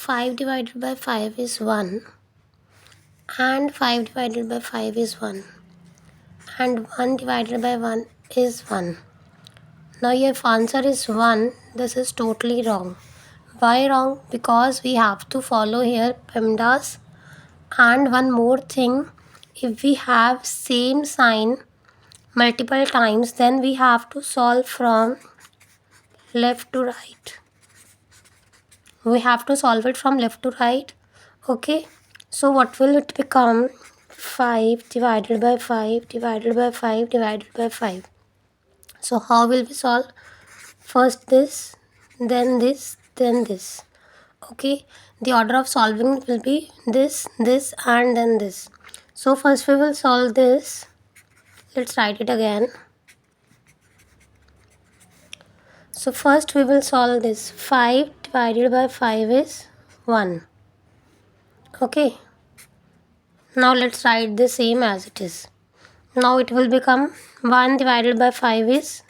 5 divided by 5 is 1 and 5 divided by 5 is 1 and 1 divided by 1 is 1. Now if answer is 1, this is totally wrong. Why wrong? Because we have to follow here PEMDAS. And one more thing, if we have same sign multiple times, then we have to solve from left to right. We have to solve it from left to right. Okay, so what will it become? 5 divided by 5 divided by 5 divided by 5. So how will we solve? First this, then this, then this. Okay, the order of solving will be this, this and then this. So first we will solve this. Let's write it again. So first we will solve this. 5 divided by 5 is 1. Okay, now let's write the same as it is. Now it will become 1 divided by 5 is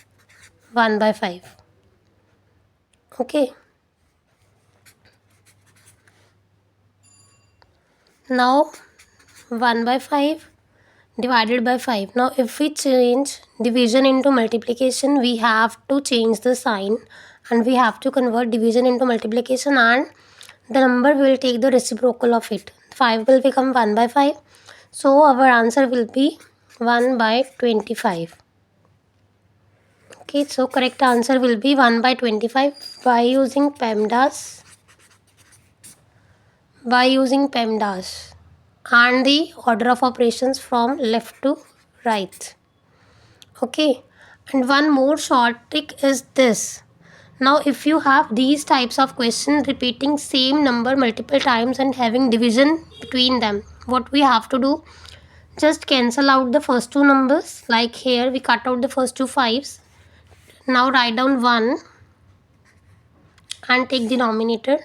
1 by 5. Okay, now 1 by 5 divided by 5. Now if we change division into multiplication, we have to change the sign and we have to convert division into multiplication, and the number will take the reciprocal of it. 5 will become 1 by 5. So our answer will be 1 by 25. Okay, so correct answer will be 1 by 25 by using PEMDAS. And the order of operations from left to right. Okay, and one more short trick is this. Now if you have these types of questions repeating same number multiple times and having division between them, what we have to do, just cancel out the first two numbers. Like here we cut out the first two 5s. Now write down 1 and take denominator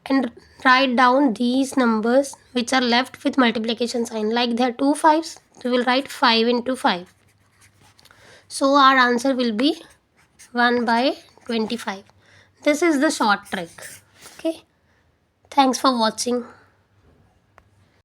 and write down these numbers which are left with multiplication sign. Like there are two 5s, we will write 5 into 5. So our answer will be 1 by 25. This is the short trick. Okay, thanks for watching.